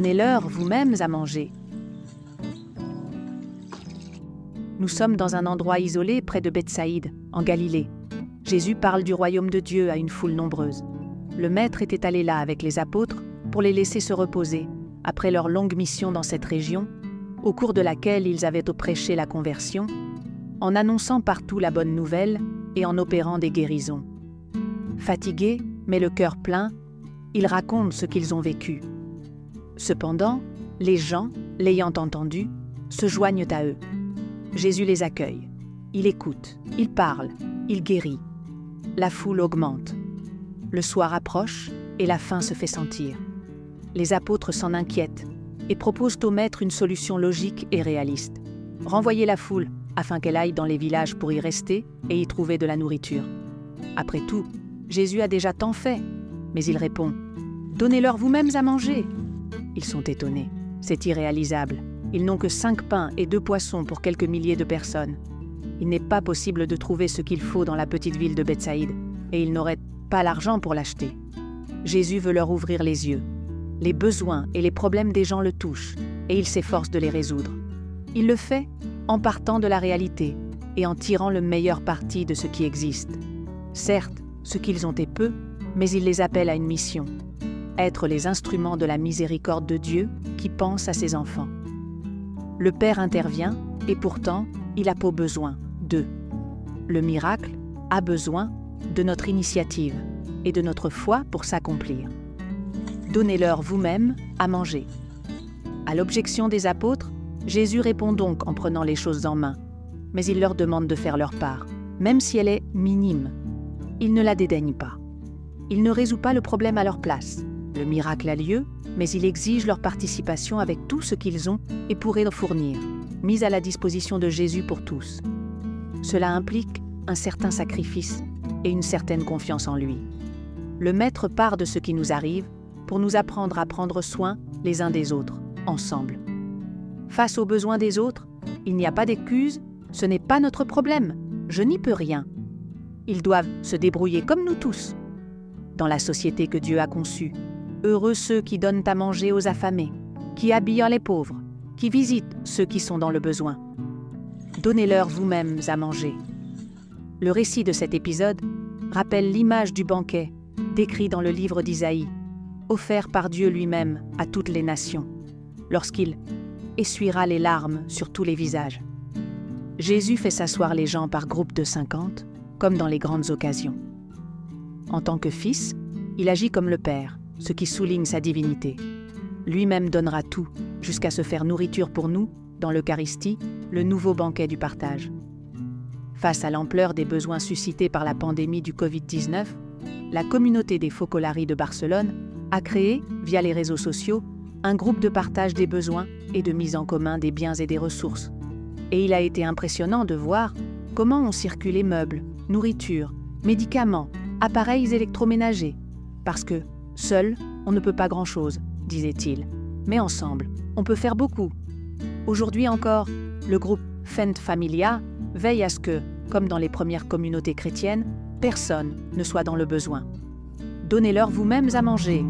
Donnez-leur vous-mêmes à manger. Nous sommes dans un endroit isolé près de Bethsaïde, en Galilée. Jésus parle du royaume de Dieu à une foule nombreuse. Le Maître était allé là avec les apôtres pour les laisser se reposer, après leur longue mission dans cette région, au cours de laquelle ils avaient prêché la conversion, en annonçant partout la bonne nouvelle et en opérant des guérisons. Fatigués, mais le cœur plein, ils racontent ce qu'ils ont vécu. Cependant, les gens, l'ayant entendu, se joignent à eux. Jésus les accueille. Il écoute, il parle, il guérit. La foule augmente. Le soir approche et la faim se fait sentir. Les apôtres s'en inquiètent et proposent au Maître une solution logique et réaliste. Renvoyer la foule afin qu'elle aille dans les villages pour y rester et y trouver de la nourriture. Après tout, Jésus a déjà tant fait, mais il répond « Donnez-leur vous-mêmes à manger !» Ils sont étonnés. C'est irréalisable. Ils n'ont que 5 pains et 2 poissons pour quelques milliers de personnes. Il n'est pas possible de trouver ce qu'il faut dans la petite ville de Bethsaïde, et ils n'auraient pas l'argent pour l'acheter. Jésus veut leur ouvrir les yeux. Les besoins et les problèmes des gens le touchent, et il s'efforce de les résoudre. Il le fait en partant de la réalité et en tirant le meilleur parti de ce qui existe. Certes, ce qu'ils ont est peu, mais il les appelle à une mission. Être les instruments de la miséricorde de Dieu qui pense à ses enfants. Le Père intervient, et pourtant, il a pour besoin d'eux. Le miracle a besoin de notre initiative et de notre foi pour s'accomplir. Donnez-leur vous-même à manger. À l'objection des apôtres, Jésus répond donc en prenant les choses en main, mais il leur demande de faire leur part, même si elle est minime. Il ne la dédaigne pas. Il ne résout pas le problème à leur place. Le miracle a lieu, mais il exige leur participation avec tout ce qu'ils ont et pourraient fournir, mis à la disposition de Jésus pour tous. Cela implique un certain sacrifice et une certaine confiance en lui. Le Maître part de ce qui nous arrive pour nous apprendre à prendre soin les uns des autres, ensemble. Face aux besoins des autres, il n'y a pas d'excuse, ce n'est pas notre problème, je n'y peux rien. Ils doivent se débrouiller comme nous tous. Dans la société que Dieu a conçue, heureux ceux qui donnent à manger aux affamés, qui habillent les pauvres, qui visitent ceux qui sont dans le besoin. Donnez-leur vous-mêmes à manger. Le récit de cet épisode rappelle l'image du banquet décrit dans le livre d'Isaïe, offert par Dieu lui-même à toutes les nations, lorsqu'il essuiera les larmes sur tous les visages. Jésus fait s'asseoir les gens par groupes de 50, comme dans les grandes occasions. En tant que Fils, il agit comme le Père, ce qui souligne sa divinité. Lui-même donnera tout, jusqu'à se faire nourriture pour nous, dans l'Eucharistie, le nouveau banquet du partage. Face à l'ampleur des besoins suscités par la pandémie du Covid-19, la communauté des Focolaris de Barcelone a créé, via les réseaux sociaux, un groupe de partage des besoins et de mise en commun des biens et des ressources. Et il a été impressionnant de voir comment ont circulé meubles, nourriture, médicaments, appareils électroménagers. Parce que, seul, on ne peut pas grand-chose, disait-il. Mais ensemble, on peut faire beaucoup. Aujourd'hui encore, le groupe Fent Familia veille à ce que, comme dans les premières communautés chrétiennes, personne ne soit dans le besoin. Donnez-leur vous-mêmes à manger.